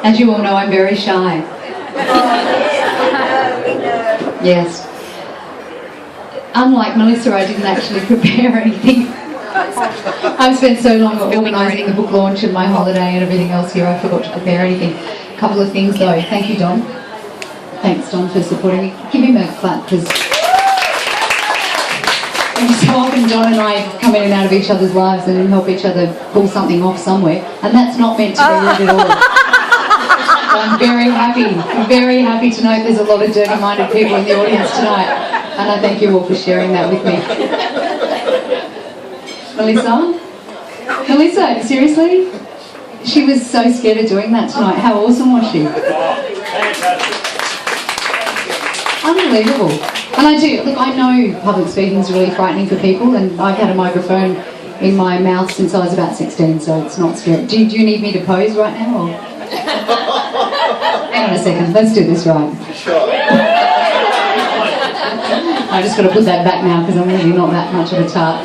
As you all know, I'm very shy. Yes. Unlike Melissa, I didn't actually prepare anything. I've spent so long organising the book launch and my holiday and everything else here, I forgot to prepare anything. A couple of things though. Thank you, Don. Thanks, Don, for supporting me. Give him a clap, because so often Don and I come in and out of each other's lives and help each other pull something off somewhere, and that's not meant to be rude at all. So I'm very happy to know there's a lot of dirty-minded people in the audience tonight, and I thank you all for sharing that with me. Melissa, seriously? She was so scared of doing that tonight. How awesome was she? Unbelievable. And I do, look, I know public speaking is really frightening for people, and I've had a microphone in my mouth since I was about 16, so it's not scary. Do you need me to pose right now? Or? Hang on a second, let's do this right. Sure. I just got to put that back now because I'm really not that much of a tart.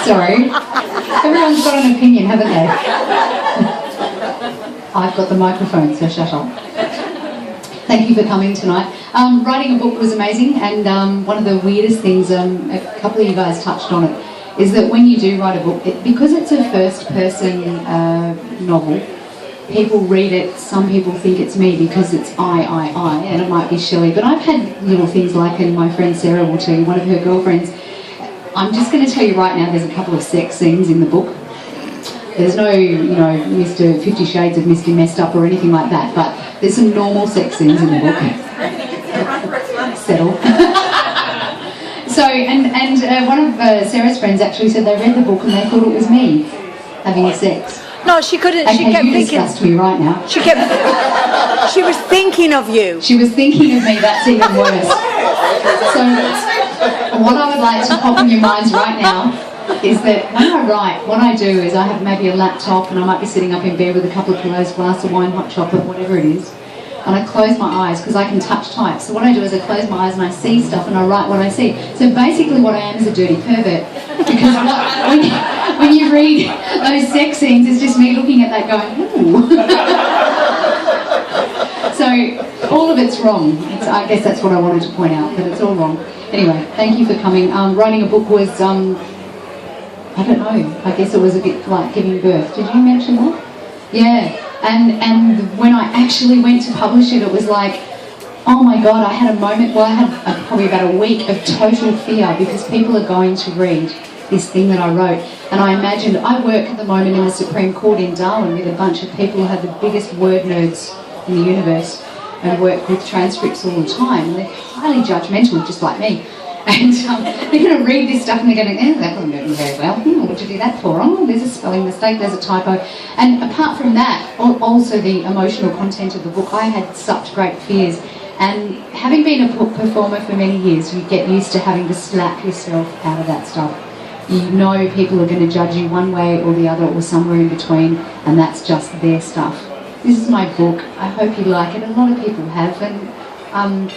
Sorry. Everyone's got an opinion, haven't they? I've got the microphone, so shut up. Thank you for coming tonight. Writing a book was amazing, and one of the weirdest things, a couple of you guys touched on it, is that when you do write a book, because it's a first-person novel, people read it, some people think it's me because it's I, and it might be Shelley, but I've had little things like, and my friend Sarah will tell you, one of her girlfriends, I'm just going to tell you right now, there's a couple of sex scenes in the book. There's no, Mr. 50 Shades of Misty Messed Up or anything like that, but there's some normal sex scenes in the book. Settle. So, and one of Sarah's friends actually said they read the book and they thought it was me having sex. No, she couldn't. Okay, she kept you thinking. disgust me right now. She was thinking of you. She was thinking of me. That's even worse. So, what I would like to pop in your minds right now is that when I write, what I do is I have maybe a laptop and I might be sitting up in bed with a couple of pillows, glass of wine, hot chocolate, whatever it is, and I close my eyes because I can touch type. So what I do is I close my eyes and I see stuff and I write what I see. So basically what I am is a dirty pervert, because when you read those sex scenes, it's just me looking at that going, ooh. So all of it's wrong. I guess that's what I wanted to point out, that it's all wrong. Anyway, thank you for coming. Writing a book was, I don't know, I guess it was a bit like giving birth. Did you mention that? Yeah, and when I actually went to publish it, it was like, oh my God, I had a moment, well I had probably about a week of total fear because people are going to read this thing that I wrote. And I imagined, I work at the moment in the Supreme Court in Darwin with a bunch of people who have the biggest word nerds in the universe and work with transcripts all the time. And they're highly judgmental, just like me. And they're going to read this stuff and they're going to, that wasn't going very well. What did you do that for? Oh, there's a spelling mistake, there's a typo. And apart from that, also the emotional content of the book, I had such great fears. And having been a book performer for many years, you get used to having to slap yourself out of that stuff. You know people are going to judge you one way or the other or somewhere in between, and that's just their stuff. This is my book. I hope you like it. A lot of people have. And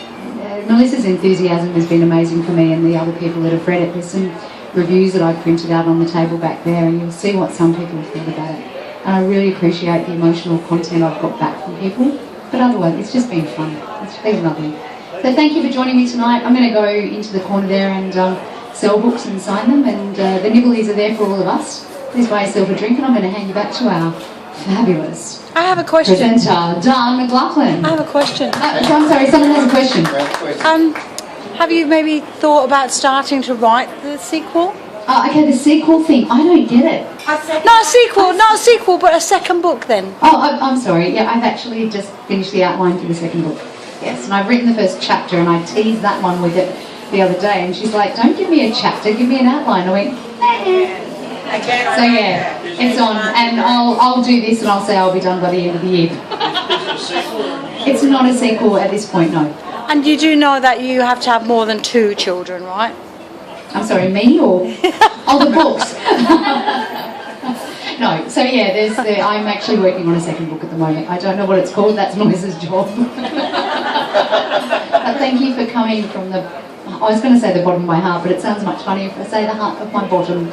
Melissa's enthusiasm has been amazing for me and the other people that have read it. There's some reviews that I've printed out on the table back there, and you'll see what some people have thought about it. And I really appreciate the emotional content I've got back from people. But otherwise, it's just been fun. It's been lovely. So thank you for joining me tonight. I'm going to go into the corner there and sell books and sign them. And the nibblies are there for all of us. Please buy yourself a drink, and I'm going to hand you back to our fabulous I have a question. presenter, Dan McLaughlin. I have a question. I'm sorry, someone has a question. Have you maybe thought about starting to write the sequel? Okay, the sequel thing, I don't get it. Not a sequel, but a second book then. Oh, I'm sorry. Yeah, I've actually just finished the outline for the second book. Yes, and I've written the first chapter, and I teased that one with it the other day, and she's like, don't give me a chapter, give me an outline. I went, So yeah, it's on, and I'll do this, and I'll say I'll be done by the end of the year. It's not a sequel at this point, no. And you do know that you have to have more than 2 children, right? I'm sorry, me or the books? No, so yeah, I'm actually working on a second book at the moment. I don't know what it's called, that's Melissa's job. But thank you for coming from I was going to say the bottom of my heart, but it sounds much funnier if I say the heart of my bottom. And,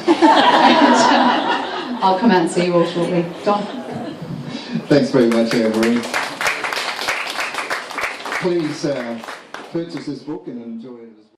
I'll come out and see you all shortly. Don? Thanks very much, Annemarie. Please purchase this book and enjoy it as well.